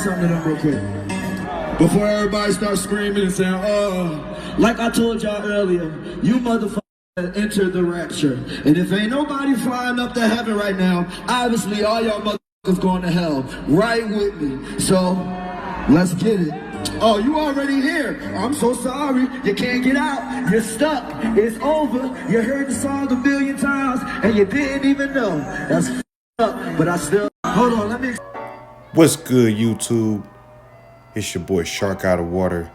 something to them real quick. Before everybody starts screaming and saying, oh, like I told y'all earlier, you motherfuckers enter the rapture. And if ain't nobody flying up to heaven right now, obviously all y'all motherfuckers going to hell. Right with me. So, let's get it. Oh, you already here. I'm so sorry. You can't get out. You're stuck. It's over. You heard the song a million times and you didn't even know. That's up, but I still... Hold on, let me... What's good, YouTube? It's your boy Shark Out of Water,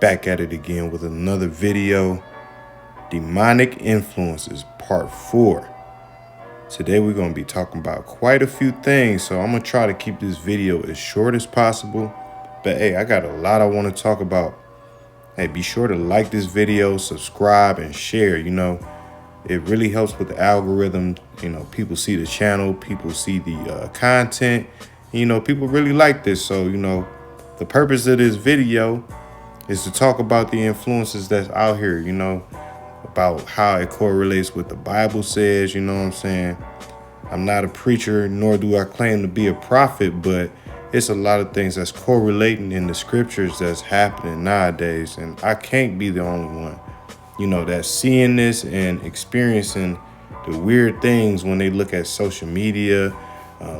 back at it again with another video. Demonic Influences Part 4. Today we're going to be talking about quite a few things, so I'm going to try to keep this video as short as possible. But hey, I got a lot I want to talk about. Hey, be sure to like this video, subscribe, and share. You know, it really helps with the algorithm. You know, people see the channel, people see the content. You know, people really like this. So, you know, the purpose of this video is to talk about the influences that's out here, you know, about how it correlates with the Bible says, you know what I'm saying? I'm not a preacher, nor do I claim to be a prophet, but it's a lot of things that's correlating in the scriptures that's happening nowadays. And I can't be the only one, you know, that's seeing this and experiencing the weird things when they look at social media,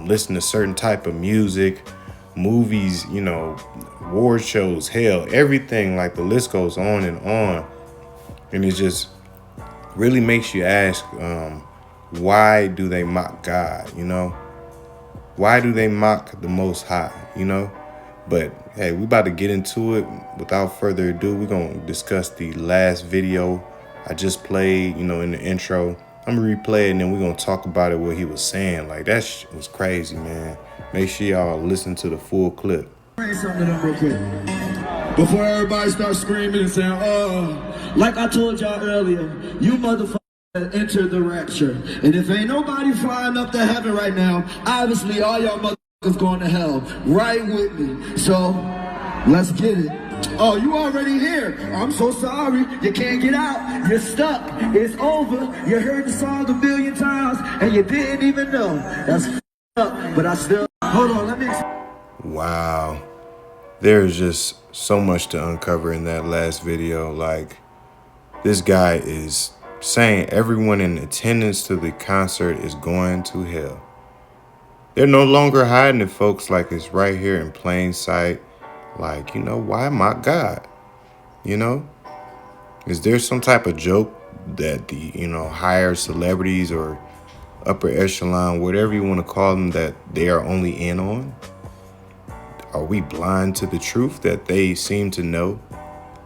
listen to certain type of music, movies, you know, award shows, hell, everything, like the list goes on. And it just really makes you ask, why do they mock God, you know? Why do they mock the Most High, you know? But hey, we about to get into it. Without further ado, we're going to discuss the last video I just played, you know, in the intro. I'm going to replay it and then we're going to talk about it, what he was saying. Like, that was crazy, man. Make sure y'all listen to the full clip. Say something to them real quick. Before everybody starts screaming and saying, oh, like I told y'all earlier, you motherfuckers enter the rapture. And if ain't nobody flying up to heaven right now, obviously all y'all motherfuckers going to hell. Right with me. So, let's get it. Oh, you already here. I'm so sorry. You can't get out. You're stuck. It's over. You heard the song a million times and you didn't even know. That's up, but I still... Hold on, let me... Wow. There's just so much to uncover in that last video. Like, this guy is saying everyone in attendance to the concert is going to hell. They're no longer hiding it, folks. Like, it's right here in plain sight. Like, you know, why mock God? You know? Is there some type of joke that the, you know, higher celebrities or upper echelon, whatever you want to call them, that they are only in on? Are we blind to the truth that they seem to know?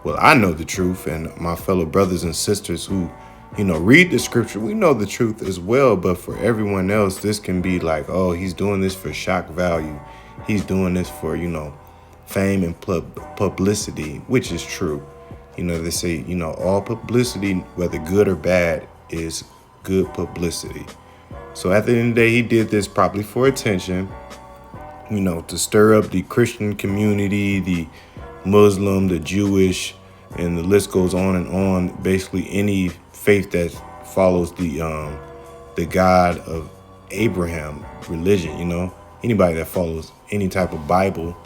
Well, I know the truth, and my fellow brothers and sisters who, you know, read the scripture, we know the truth as well. But for everyone else, this can be like, oh, he's doing this for shock value. He's doing this for, you know, fame and publicity, which is true. You know, they say, you know, all publicity, whether good or bad, is good publicity. So at the end of the day, he did this probably for attention, you know, to stir up the Christian community, the Muslim, the Jewish, and the list goes on and on. Basically, any faith that follows the God of Abraham religion, you know, anybody that follows any type of Bible,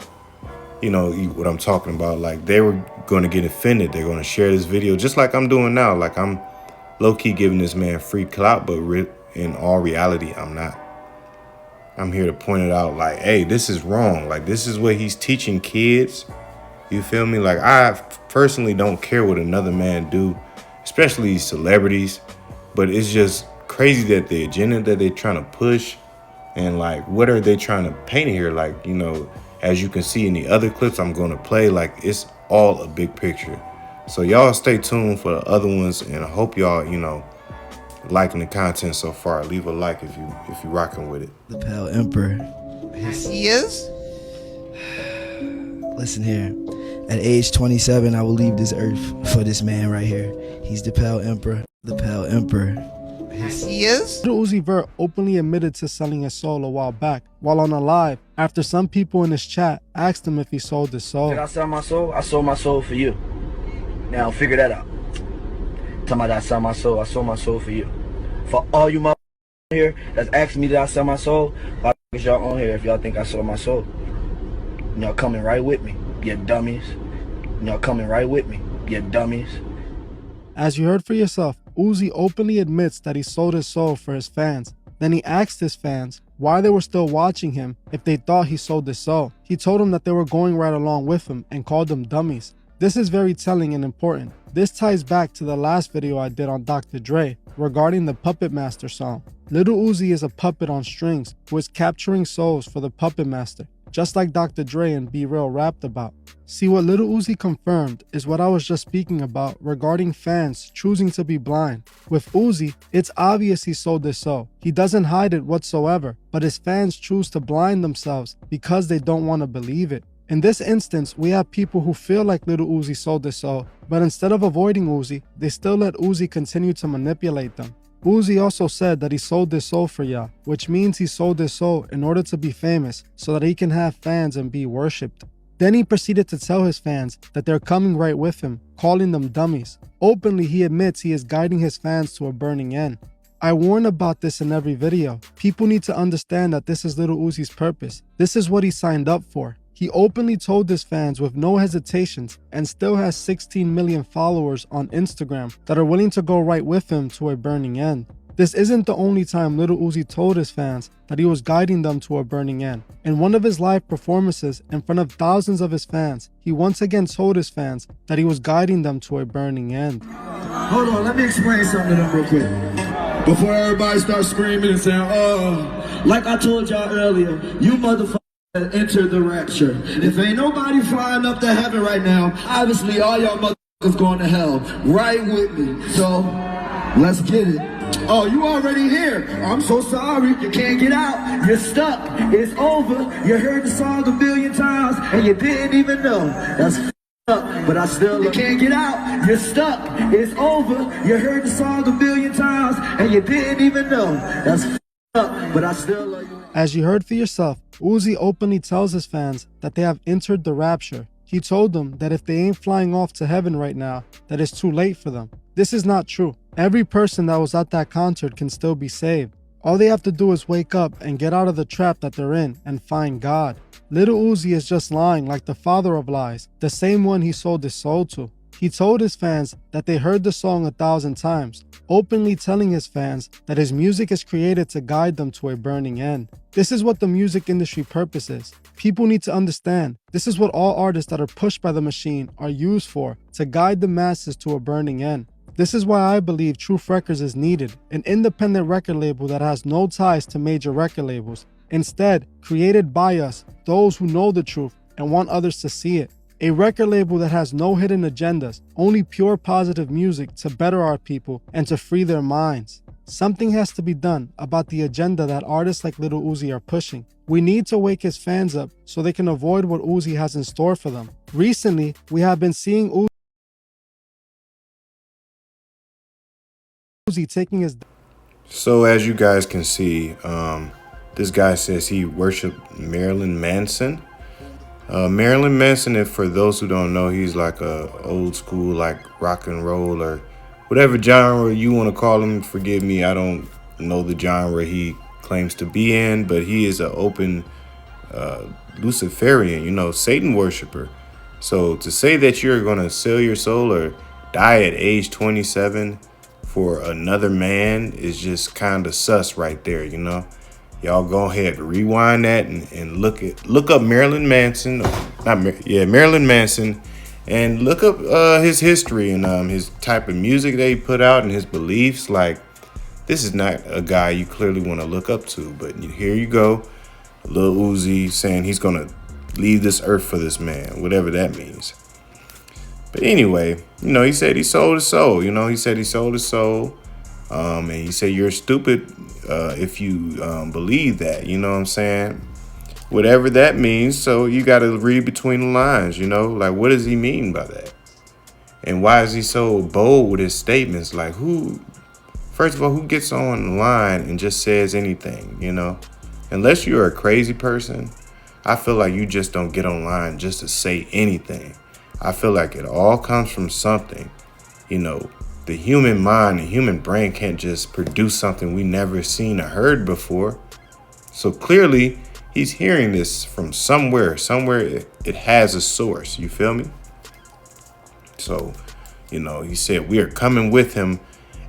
you know what I'm talking about. Like, they were going to get offended. They're going to share this video just like I'm doing now. Like, I'm low-key giving this man free clout, but in all reality, I'm not. I'm here to point it out, like, hey, this is wrong. Like, this is what he's teaching kids. You feel me? Like, I personally don't care what another man do, especially these celebrities. But it's just crazy that the agenda that they're trying to push, and like, what are they trying to paint here? Like, you know, as you can see in the other clips I'm going to play, like, it's all a big picture. So y'all stay tuned for the other ones, and I hope y'all, you know, liking the content so far. Leave a like if you rocking with it. The Pale Emperor. He is? Listen here. At age 27, I will leave this earth for this man right here. He's the Pale Emperor. The Pale Emperor. He is? Lil Uzi Vert openly admitted to selling his soul a while back, while on a live, after some people in his chat asked him if he sold his soul. Did I sell my soul? I sold my soul for you. Now figure that out. Talking about I sold my soul. I sold my soul for you. For all you motherfuckers here that's asking me did I sell my soul, why is y'all on here if y'all think I sold my soul? Y'all coming right with me, you dummies. Y'all coming right with me, you dummies. As you heard for yourself, Uzi openly admits that he sold his soul for his fans. Then he asked his fans why they were still watching him if they thought he sold his soul. He told them that they were going right along with him and called them dummies. This is very telling and important. This ties back to the last video I did on Dr. Dre regarding the Puppet Master song. Lil Uzi is a puppet on strings who is capturing souls for the Puppet Master, just like Dr. Dre and Be Real rapped about. See, what Lil Uzi confirmed is what I was just speaking about regarding fans choosing to be blind. With Uzi, it's obvious he sold his soul. He doesn't hide it whatsoever, but his fans choose to blind themselves because they don't want to believe it. In this instance, we have people who feel like Lil Uzi sold his soul, but instead of avoiding Uzi, they still let Uzi continue to manipulate them. Uzi also said that he sold his soul for y'all, which means he sold his soul in order to be famous so that he can have fans and be worshipped. Then he proceeded to tell his fans that they're coming right with him, calling them dummies. Openly, he admits he is guiding his fans to a burning end. I warn about this in every video. People need to understand that this is Lil Uzi's purpose. This is what he signed up for. He openly told his fans with no hesitations and still has 16 million followers on Instagram that are willing to go right with him to a burning end. This isn't the only time Lil Uzi told his fans that he was guiding them to a burning end. In one of his live performances in front of thousands of his fans, he once again told his fans that he was guiding them to a burning end. Hold on, let me explain something to them real quick. Before everybody starts screaming and saying, oh, like I told y'all earlier, you motherfuckers enter the rapture. If ain't nobody flying up to heaven right now, obviously all y'all motherfuckers going to hell right with me. So let's get it. Oh, you already here. I'm so sorry. You can't get out. You're stuck. It's over. You heard the song a million times and you didn't even know. That's up, but I still you can't get out. You're stuck. It's over. You heard the song a million times and you didn't even know. That's up, but I still love you. As you heard for yourself, Uzi openly tells his fans that they have entered the rapture. He told them that if they ain't flying off to heaven right now, that it's too late for them. This is not true. Every person that was at that concert can still be saved. All they have to do is wake up and get out of the trap that they're in and find God. Lil Uzi is just lying like the father of lies, the same one he sold his soul to. He told his fans that they heard the song 1,000 times, openly telling his fans that his music is created to guide them to a burning end. This is what the music industry purpose is. People need to understand, this is what all artists that are pushed by the machine are used for, to guide the masses to a burning end. This is why I believe Truth Records is needed, an independent record label that has no ties to major record labels. Instead, created by us, those who know the truth and want others to see it. A record label that has no hidden agendas, only pure positive music to better our people and to free their minds. Something has to be done about the agenda that artists like Lil Uzi are pushing. We need to wake his fans up so they can avoid what Uzi has in store for them. Recently, we have been seeing Uzi taking his... So as you guys can see, this guy says he worshiped Marilyn Manson. Marilyn Manson, if for those who don't know, he's like a old school, like rock and roll or whatever genre you want to call him. Forgive me, I don't know the genre he claims to be in, but he is an open Luciferian, Satan worshiper. So to say that you're going to sell your soul or die at age 27 for another man is just kind of sus right there, Y'all go ahead, rewind that and look up Marilyn Manson, Marilyn Manson, and look up his history and his type of music that he put out and his beliefs. Like, this is not a guy you clearly want to look up to, but here you go, Lil Uzi saying he's gonna leave this earth for this man, whatever that means. But anyway, he said he sold his soul. He said he sold his soul. And he said you're stupid if you believe that, you know what I'm saying? Whatever that means. So you got to read between the lines, like what does he mean by that? And why is he so bold with his statements? Like first of all, who gets on the line and just says anything, Unless you're a crazy person, I feel like you just don't get online just to say anything. I feel like it all comes from something, The human mind, the human brain can't just produce something we never seen or heard before. So clearly, He's hearing this from somewhere. Somewhere it has a source. You feel me? So, he said we are coming with him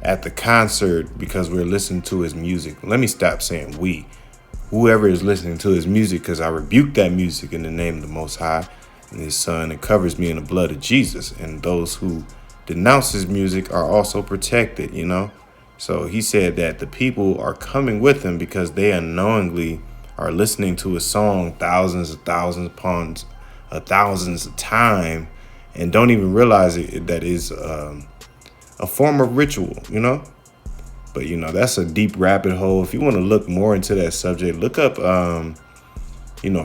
at the concert because we're listening to his music. Let me stop saying we. Whoever is listening to his music, because I rebuke that music in the name of the Most High and his Son, and covers me in the blood of Jesus. And those who denounce his music are also protected, So he said that the people are coming with him because they unknowingly are listening to his song thousands upon thousands of time and don't even realize that is a form of ritual, But, that's a deep rabbit hole. If you want to look more into that subject, look up,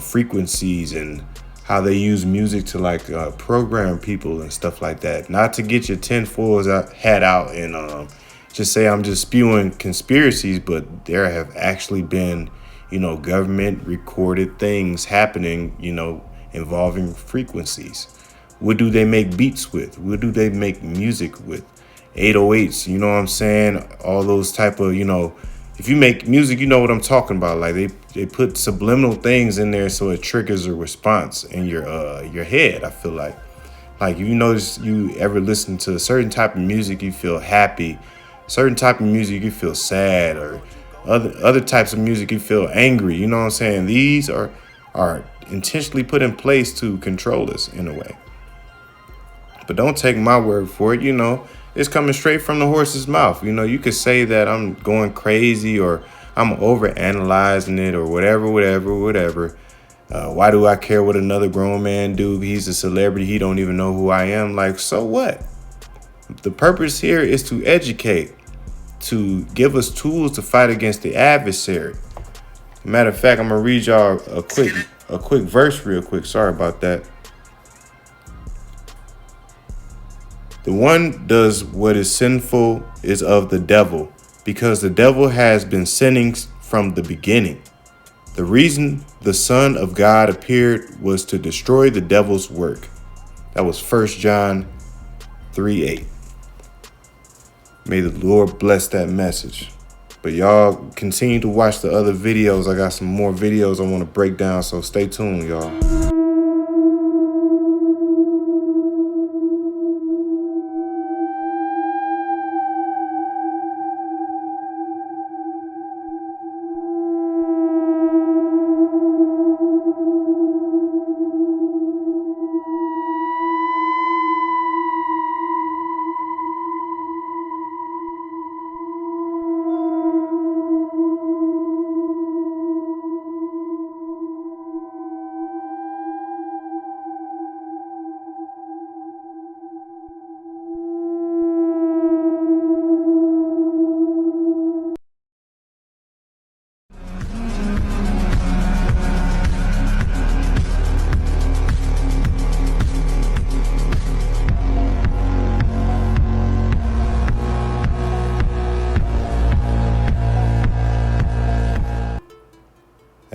frequencies and how they use music to program people and stuff like that. Not to get your tinfoil hat out and just say I'm just spewing conspiracies, but there have actually been, government recorded things happening, involving frequencies. What do they make beats with? What do they make music with? 808s, you know what I'm saying? All those type of, if you make music, you know what I'm talking about. Like they put subliminal things in there so it triggers a response in your head. I feel like you notice you ever listen to a certain type of music, you feel happy. Certain type of music, you feel sad, or other types of music, you feel angry. You know what I'm saying? These are intentionally put in place to control us in a way. But don't take my word for it. It's coming straight from the horse's mouth. You could say that I'm going crazy or I'm over analyzing it or whatever. Why do I care what another grown man do? He's a celebrity. He don't even know who I am. Like, so what? The purpose here is to educate, to give us tools to fight against the adversary. Matter of fact, I'm gonna read y'all a quick verse real quick. Sorry about that. The one does what is sinful is of the devil, because the devil has been sinning from the beginning. The reason the Son of God appeared was to destroy the devil's work. That was 1 John 3:8. May the Lord bless that message. But y'all continue to watch the other videos. I got some more videos I want to break down, so stay tuned, y'all.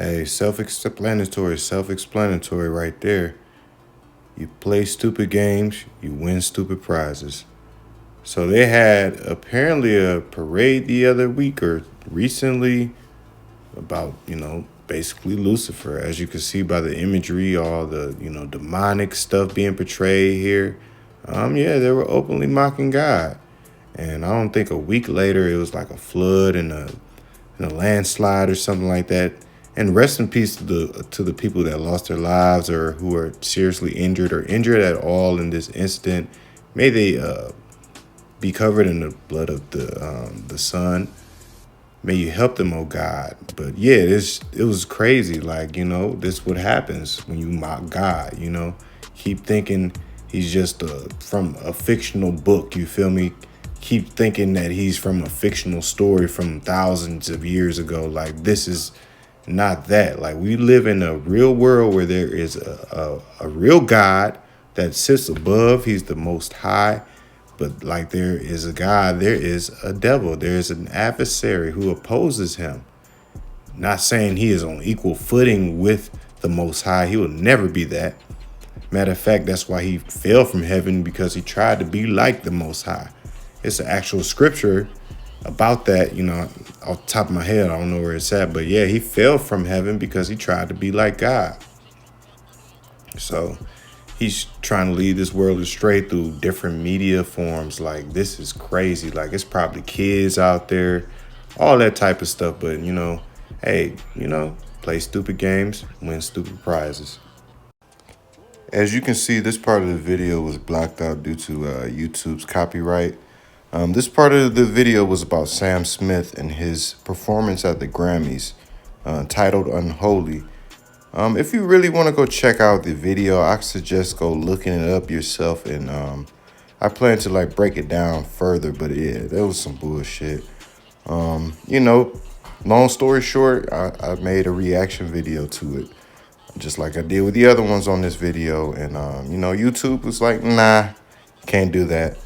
Hey, self-explanatory right there. You play stupid games, you win stupid prizes. So they had apparently a parade the other week or recently about, basically Lucifer. As you can see by the imagery, all the, demonic stuff being portrayed here. They were openly mocking God. And I don't think a week later it was like a flood and a landslide or something like that. And rest in peace to the people that lost their lives or who are seriously injured or injured at all in this incident. May they be covered in the blood of the Son. May you help them, oh God. But yeah, it was crazy. Like, this is what happens when you mock God. Keep thinking he's just from a fictional book. You feel me? Keep thinking that he's from a fictional story from thousands of years ago. Like, this is not that. Like, we live in a real world where there is a real God that sits above. He's the Most High. But like there is a God, there is a devil. There is an adversary who opposes him. Not saying he is on equal footing with the Most High. He will never be that. Matter of fact, that's why he fell from heaven, because he tried to be like the Most High. It's an actual scripture about that, you know, off the top of my head, I don't know where it's at, but yeah, he fell from heaven because he tried to be like God. So he's trying to lead this world astray through different media forms. Like, this is crazy. Like, it's probably kids out there, all that type of stuff. But, you know, hey, you know, play stupid games, win stupid prizes. As you can see, this part of the video was blacked out due to YouTube's copyright. This part of the video was about Sam Smith and his performance at the Grammys, titled Unholy. If you really want to go check out the video, I suggest go looking it up yourself. And I plan to like break it down further, but yeah, that was some bullshit. You know, long story short, I made a reaction video to it, just like I did with the other ones on this video. And, you know, YouTube was like, nah, can't do that.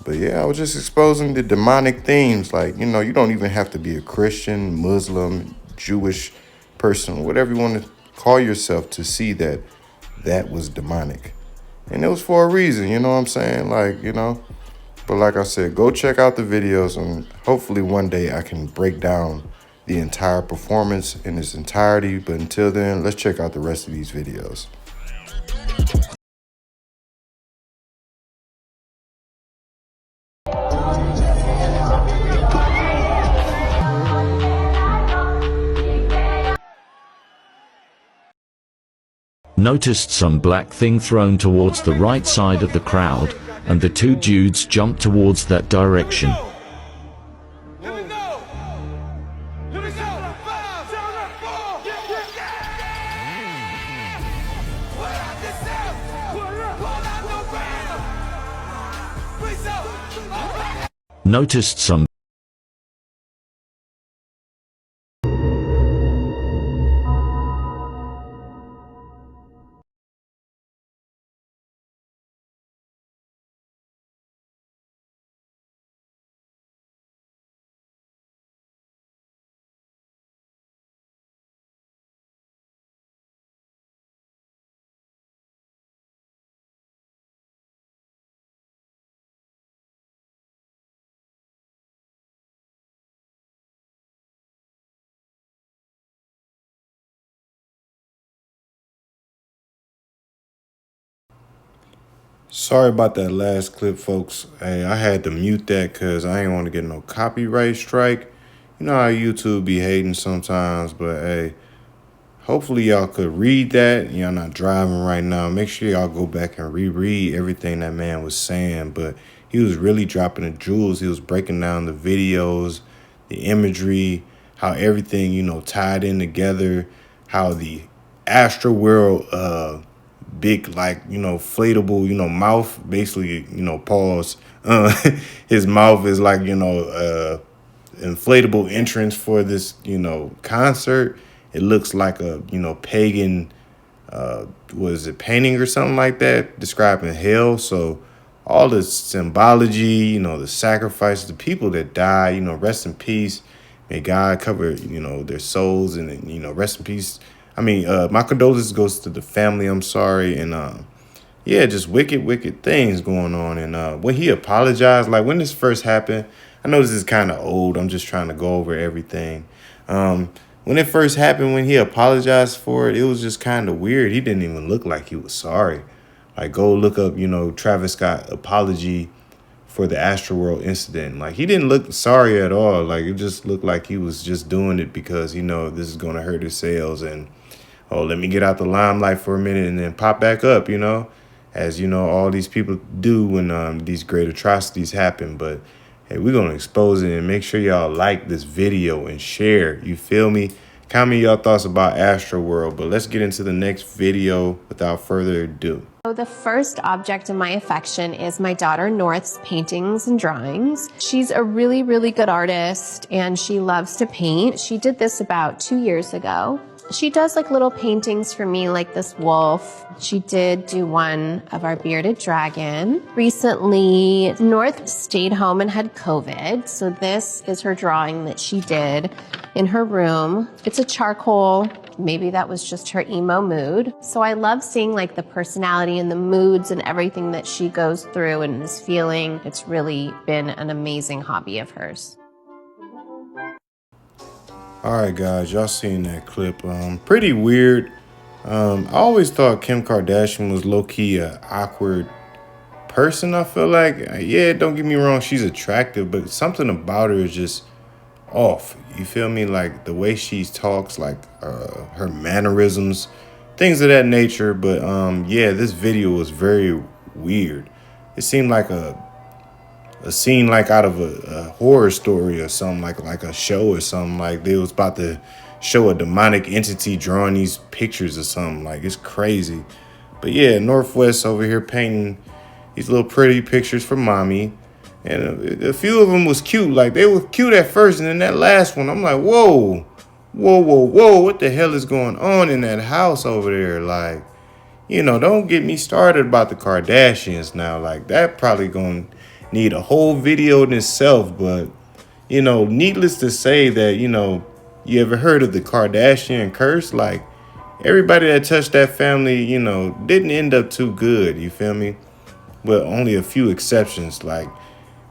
But yeah, I was just exposing the demonic themes. Like, you know, you don't even have to be a Christian, Muslim, Jewish person, whatever you want to call yourself, to see that that was demonic. And it was for a reason, you know what I'm saying? Like, you know, but like I said, go check out the videos, and hopefully one day I can break down the entire performance in its entirety. But until then, let's check out the rest of these videos. Noticed some black thing thrown towards the right side of the crowd, and the two dudes jumped towards that direction. Noticed some Sorry about that last clip, folks. Hey, I had to mute that because I ain't want to get no copyright strike. You know how YouTube be hating sometimes, but hey, hopefully y'all could read that. Y'all not driving right now. Make sure y'all go back and reread everything that man was saying. But he was really dropping the jewels. He was breaking down the videos, the imagery, how everything, you know, tied in together, how the Astro World big, like, you know, inflatable, you know, mouth, basically, you know, pause. His mouth is like, you know, inflatable entrance for this, you know, concert. It looks like a, you know, pagan, was it painting or something like that, describing hell. So all the symbology, you know, the sacrifice, the people that die, you know, rest in peace. May God cover, you know, their souls, and, you know, rest in peace. I mean, my condolences goes to the family. I'm sorry. And yeah, just wicked things going on. And when he apologized, like when this first happened, I know this is kind of old. I'm just trying to go over everything. When it first happened, when he apologized for it, it was just kind of weird. He didn't even look like he was sorry. Like, go look up, you know, Travis Scott apology for the Astroworld incident. Like, he didn't look sorry at all. Like, it just looked like he was just doing it because, you know, this is going to hurt his sales. And, oh, let me get out the limelight for a minute and then pop back up, you know, as, you know, all these people do when these great atrocities happen. But hey, we're going to expose it, and make sure y'all like this video and share. You feel me? Comment your thoughts about Astroworld. But let's get into the next video without further ado. So the first object of my affection is my daughter North's paintings and drawings. She's a really good artist, and she loves to paint. She did this about 2 years ago. She does like little paintings for me, like this wolf. She did do one of our bearded dragon. Recently, North stayed home and had COVID. So this is her drawing that she did in her room. It's a charcoal. Maybe that was just her emo mood. So I love seeing like the personality and the moods and everything that she goes through and is feeling. It's really been an amazing hobby of hers. All right, guys, y'all seen that clip? Pretty weird. I always thought Kim Kardashian was low-key a awkward person. I feel like, yeah, don't get me wrong, she's attractive, but something about her is just off. You feel me? Like the way she talks, like her mannerisms, things of that nature. But yeah, this video was very weird. It seemed like a scene like out of a horror story or something, like a show or something. Like they was about to show a demonic entity drawing these pictures or something. Like it's crazy. But yeah, North West over here painting these little pretty pictures for mommy. And a few of them was cute. Like they were cute at first, and then that last one, I'm like, whoa, whoa, whoa, whoa, what the hell is going on in that house over there? Like, you know, don't get me started about the Kardashians now. Like that probably gonna need a whole video in itself. But, you know, needless to say that, you know, you ever heard of the Kardashian curse? Like everybody that touched that family, you know, didn't end up too good. You feel me? But only a few exceptions. Like,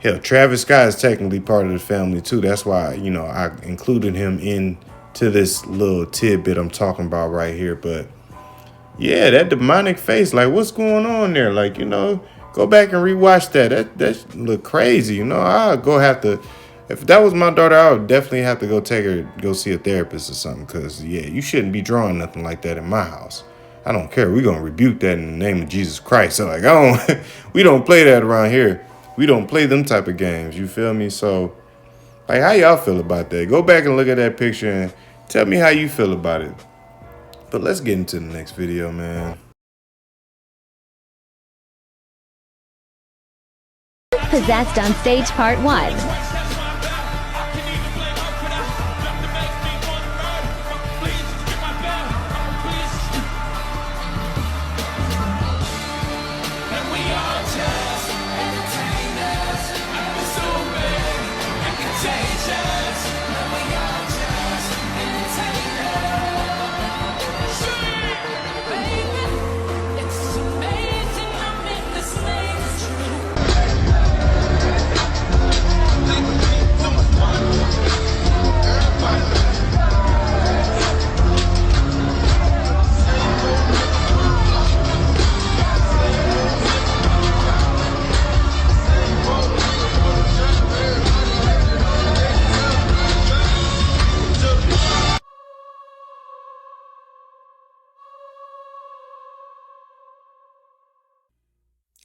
hell, Travis Scott is technically part of the family too. That's why, you know, I included him into this little tidbit I'm talking about right here. But yeah, that demonic face, like what's going on there? Like, you know, go back and rewatch that. That look crazy. You know, I'll go have to, if that was my daughter, I would definitely have to go see a therapist or something. Cause yeah, you shouldn't be drawing nothing like that in my house. I don't care. We're gonna rebuke that in the name of Jesus Christ. So like, we don't play that around here. We don't play them type of games. You feel me? So, like, how y'all feel about that? Go back and look at that picture and tell me how you feel about it. But let's get into the next video, man. Possessed on Stage Part 1.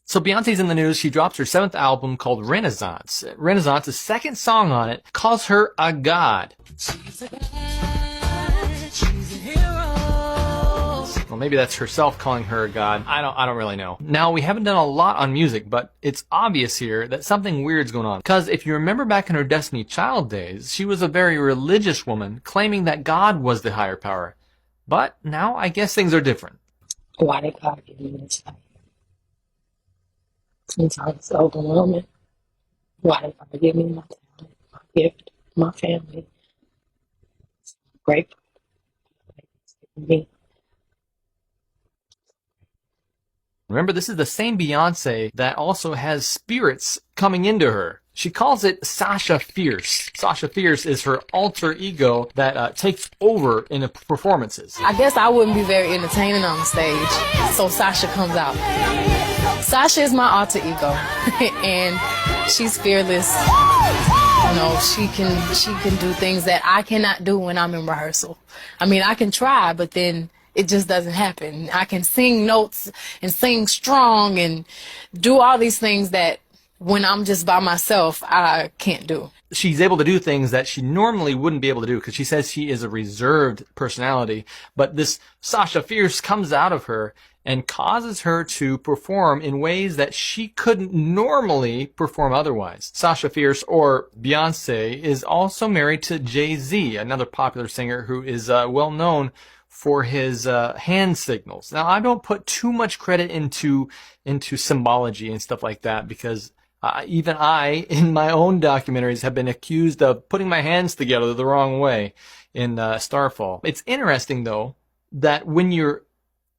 So Beyonce's in the news. She drops her 7th album called Renaissance. Renaissance's second song on it calls her a god. Well, maybe that's herself calling her a god. I don't really know. Now, we haven't done a lot on music, but it's obvious here that something weird's going on. Because if you remember back in her Destiny Child days, she was a very religious woman claiming that God was the higher power. But now I guess things are different. Why did God give me this life? Sometimes it's overwhelming. Why did God give me my talent, my gift, my family? I'm grateful for me. Remember, this is the same Beyonce that also has spirits coming into her. She calls it Sasha Fierce. Sasha Fierce is her alter ego that takes over in the performances. I guess I wouldn't be very entertaining on the stage, so Sasha comes out. Sasha is my alter ego, and she's fearless. You know, she can do things that I cannot do when I'm in rehearsal. I mean, I can try, but then it just doesn't happen. I can sing notes and sing strong and do all these things that when I'm just by myself, I can't do. She's able to do things that she normally wouldn't be able to do because she says she is a reserved personality. But this Sasha Fierce comes out of her and causes her to perform in ways that she couldn't normally perform otherwise. Sasha Fierce, or Beyonce, is also married to Jay-Z, another popular singer who is well known for his hand signals. Now, I don't put too much credit into symbology and stuff like that because even I, in my own documentaries, have been accused of putting my hands together the wrong way in Starfall. It's interesting, though, that when you're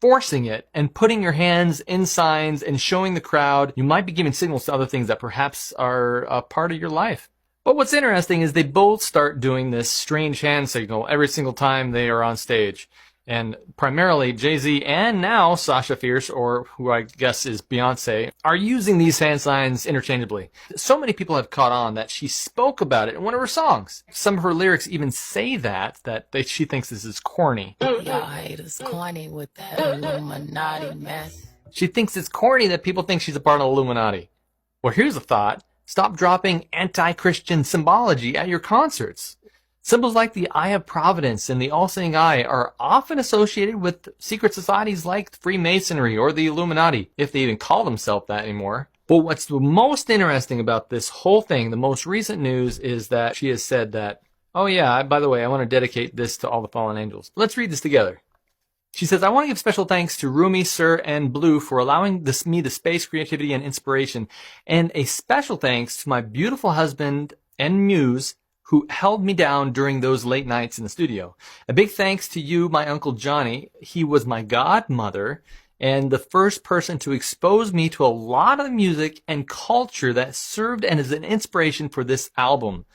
forcing it and putting your hands in signs and showing the crowd, you might be giving signals to other things that perhaps are a part of your life. But what's interesting is they both start doing this strange hand signal every single time they are on stage. And primarily Jay-Z and now Sasha Fierce, or who I guess is Beyonce, are using these hand signs interchangeably. So many people have caught on that she spoke about it in one of her songs. Some of her lyrics even say that she thinks this is corny. Y'all haters corny with that Illuminati mess. She thinks it's corny that people think she's a part of the Illuminati. Well, here's a thought. Stop dropping anti-Christian symbology at your concerts. Symbols like the Eye of Providence and the All-Seeing Eye are often associated with secret societies like Freemasonry or the Illuminati, if they even call themselves that anymore. But what's the most interesting about this whole thing, the most recent news, is that she has said that, oh yeah, by the way, I want to dedicate this to all the fallen angels. Let's read this together. She says, I want to give special thanks to Rumi, Sir, and Blue for allowing me the space, creativity, and inspiration. And a special thanks to my beautiful husband and muse, who held me down during those late nights in the studio. A big thanks to you, my Uncle Johnny. He was my godmother and the first person to expose me to a lot of the music and culture that served as an inspiration for this album.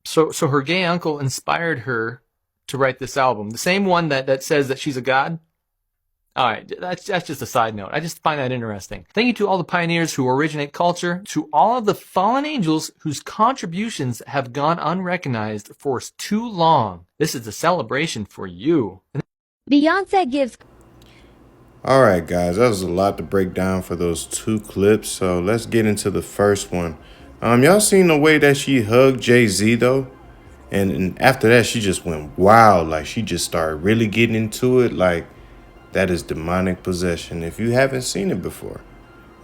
So her gay uncle inspired her to write this album. The same one that says that she's a god? All right, that's just a side note. I just find that interesting. Thank you to all the pioneers who originate culture, to all of the fallen angels whose contributions have gone unrecognized for too long. This is a celebration for you. Beyonce gives. All right, guys, that was a lot to break down for those two clips. So let's get into the first one. Y'all seen the way that she hugged Jay-Z though? And after that, she just went wild. Like she just started really getting into it. Like, that is demonic possession if you haven't seen it before.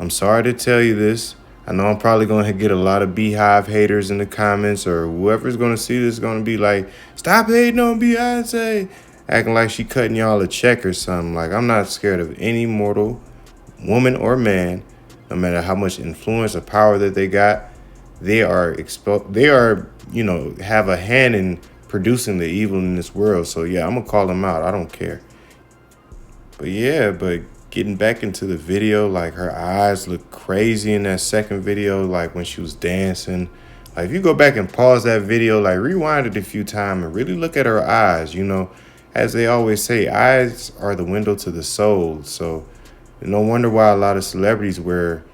I'm sorry to tell you this. I know I'm probably going to get a lot of Beehive haters in the comments, or whoever's going to see this is going to be like, stop hating on Beyonce, acting like she cutting y'all a check or something. Like, I'm not scared of any mortal, woman or man, no matter how much influence or power that they got. They are, you know, have a hand in producing the evil in this world. So yeah, I'm going to call them out. I don't care. But yeah, getting back into the video, like her eyes look crazy in that second video, like when she was dancing. Like if you go back and pause that video, like rewind it a few times and really look at her eyes, you know, as they always say, eyes are the window to the soul. So no wonder why a lot of celebrities wear,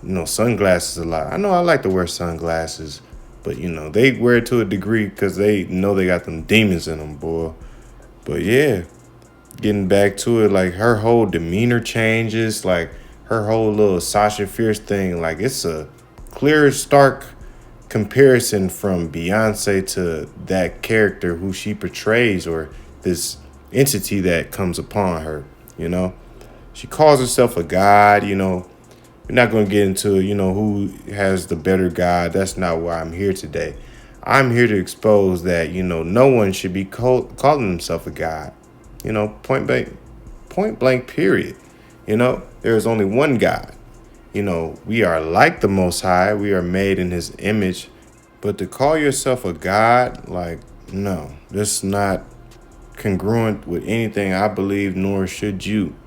you know, sunglasses a lot. I know I like to wear sunglasses, but you know, they wear it to a degree because they know they got them demons in them, boy. But yeah. Getting back to it, like her whole demeanor changes, like her whole little Sasha Fierce thing, like it's a clear, stark comparison from Beyonce to that character who she portrays, or this entity that comes upon her, you know. She calls herself a god, you know. We're not going to get into, you know, who has the better god. That's not why I'm here today. I'm here to expose that, you know, no one should be calling himself a god. You know, point blank, period. You know, there is only one God. You know, we are like the Most High. We are made in his image. But to call yourself a God, like, no, that's not congruent with anything I believe, nor should you.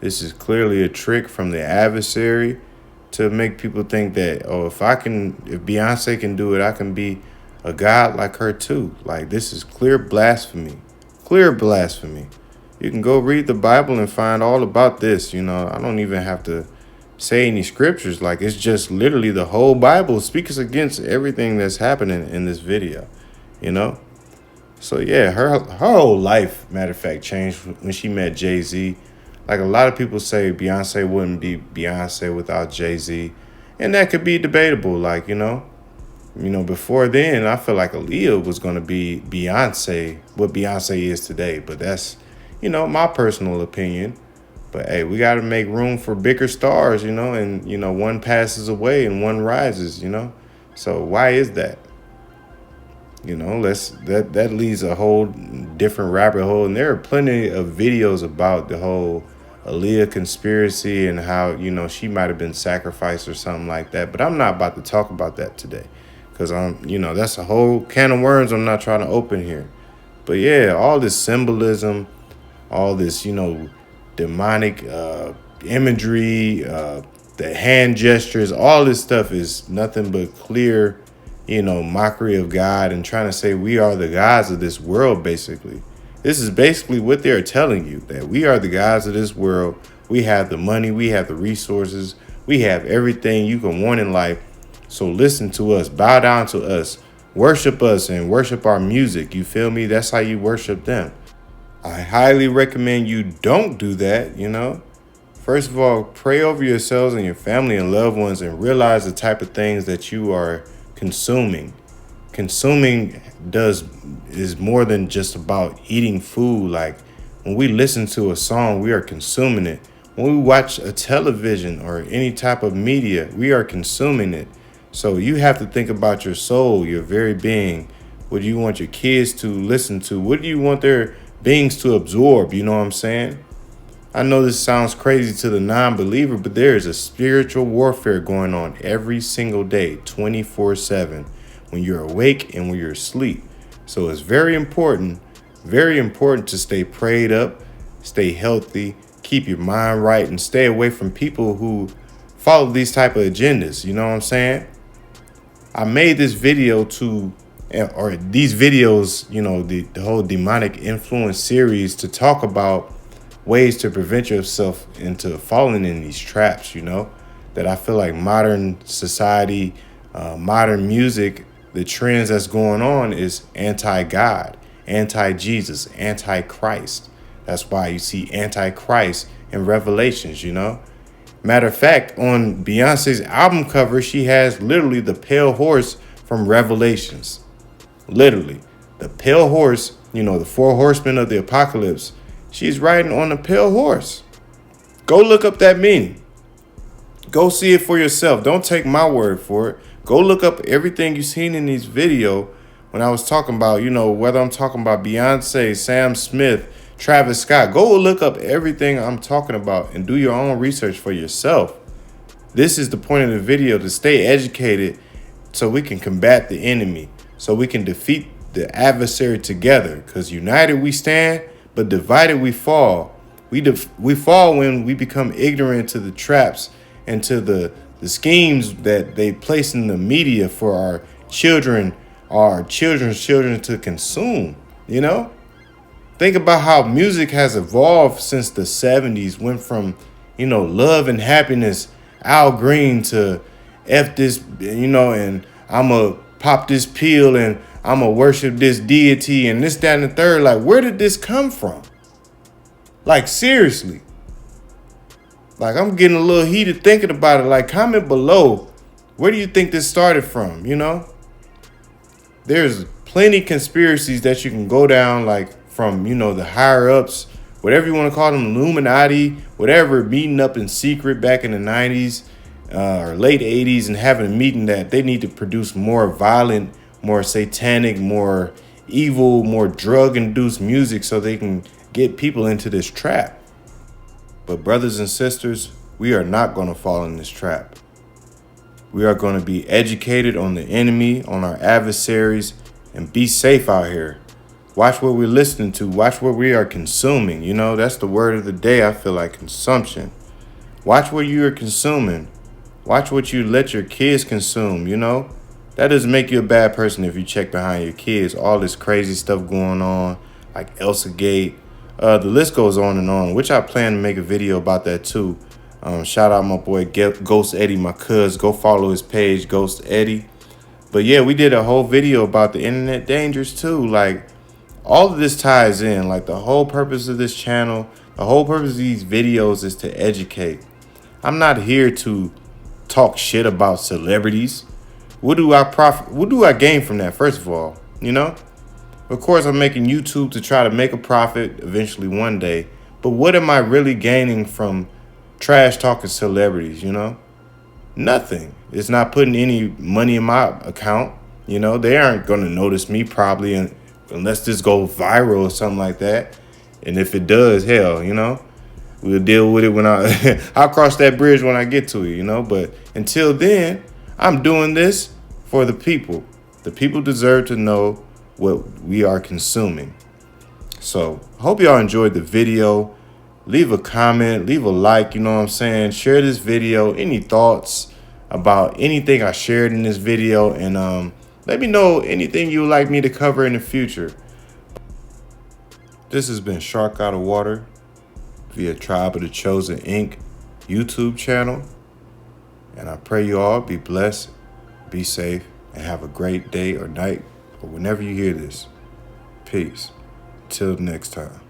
This is clearly a trick from the adversary to make people think that, oh, if Beyonce can do it, I can be a God like her too. Like, this is clear blasphemy. Clear blasphemy. You can go read the Bible and find all about this. You know, I don't even have to say any scriptures. Like, it's just literally the whole Bible speaks against everything that's happening in this video, you know? So yeah, her whole life, matter of fact, changed when she met Jay-Z. Like, a lot of people say Beyonce wouldn't be Beyonce without Jay-Z. And that could be debatable. Like, you know, before then, I feel like Aaliyah was going to be Beyonce, what Beyonce is today. But that's, you know, my personal opinion. But hey, we got to make room for bigger stars, you know, and, you know, one passes away and one rises, you know. So why is that? You know, that leads a whole different rabbit hole. And there are plenty of videos about the whole Aaliyah conspiracy and how, you know, she might have been sacrificed or something like that. But I'm not about to talk about that today because you know, that's a whole can of worms I'm not trying to open here. But yeah, all this symbolism, all this, you know, demonic imagery, the the hand gestures, all this stuff is nothing but clear, mockery of God and trying to say we are the gods of this world, basically. This is basically what they're telling you, that we are the gods of this world. We have the money, we have the resources, we have everything you can want in life. So listen to us, bow down to us, worship us and worship our music. You feel me? That's how you worship them. I highly recommend you don't do that, First of all, pray over yourselves and your family and loved ones and realize the type of things that you are consuming. Consuming is more than just about eating food. Like when we listen to a song, we are consuming it. When we watch a television or any type of media, we are consuming it. So you have to think about your soul, your very being. What do you want your kids to listen to? What do you want their beings to absorb? You know what I'm saying? I know this sounds crazy to the non-believer, but there is a spiritual warfare going on every single day, 24/7, when you're awake and when you're asleep. So it's very important to stay prayed up, stay healthy, keep your mind right, and stay away from people who follow these type of agendas. You know what I'm saying? I made this video these videos, the whole demonic influence series to talk about ways to prevent yourself into falling in these traps, that I feel like modern society, modern music, the trends that's going on is anti-God, anti-Jesus, anti-Christ. That's why you see anti-Christ in Revelations, Matter of fact, on Beyonce's album cover, she has literally the pale horse from Revelations. Literally, the pale horse, the 4 horsemen of the apocalypse. She's riding on a pale horse. Go look up that meaning. Go see it for yourself. Don't take my word for it. Go look up everything you've seen in these video when I was talking about, whether I'm talking about Beyonce, Sam Smith, Travis Scott. Go look up everything I'm talking about and do your own research for yourself. This is the point of the video, to stay educated so we can combat the enemy, so we can defeat the adversary together. Because united we stand, but divided we fall. We fall when we become ignorant to the traps and to the schemes that they place in the media for our children's children to consume, Think about how music has evolved since the 70s, went from, love and happiness, Al Green, to F this, and I'ma pop this pill and I'ma worship this deity and this, that, and the third. Like, where did this come from? Like, seriously. Like, I'm getting a little heated thinking about it. Like, comment below, where do you think this started from, There's plenty conspiracies that you can go down, like from, the higher ups, whatever you want to call them, Illuminati, whatever, meeting up in secret back in the 90s or late 80s and having a meeting that they need to produce more violent, more satanic, more evil, more drug-induced music so they can get people into this trap. But brothers and sisters, we are not going to fall in this trap. We are going to be educated on the enemy, on our adversaries, and be safe out here. Watch what we're listening to. Watch what we are consuming. That's the word of the day. I feel like consumption. Watch what you are consuming. Watch what you let your kids consume, That doesn't make you a bad person if you check behind your kids. All this crazy stuff going on, like Elsa Gate. The list goes on, which I plan to make a video about that too. Shout out my boy Ghost Eddie, my cuz. Go follow his page, Ghost Eddie. But yeah, we did a whole video about the internet dangers too. Like, all of this ties in. Like, the whole purpose of this channel, the whole purpose of these videos is to educate. I'm not here to talk shit about celebrities. What do I gain from that, first of all? Of course, I'm making YouTube to try to make a profit eventually one day. But what am I really gaining from trash talking celebrities, Nothing. It's not putting any money in my account. They aren't going to notice me probably unless this goes viral or something like that. And if it does, hell, we'll deal with it when I'll cross that bridge when I get to it, But until then, I'm doing this for the people. The people deserve to know what we are consuming. So I hope y'all enjoyed the video. leave a comment, leave a like, you know what I'm saying? Share this video, any thoughts about anything I shared in this video, and let me know anything you would like me to cover in the future. This has been Shark Out of Water via Tribe of the Chosen Inc. YouTube channel. And I pray you all be blessed, be safe, and have a great day or night, or whenever you hear this. Peace. Till next time.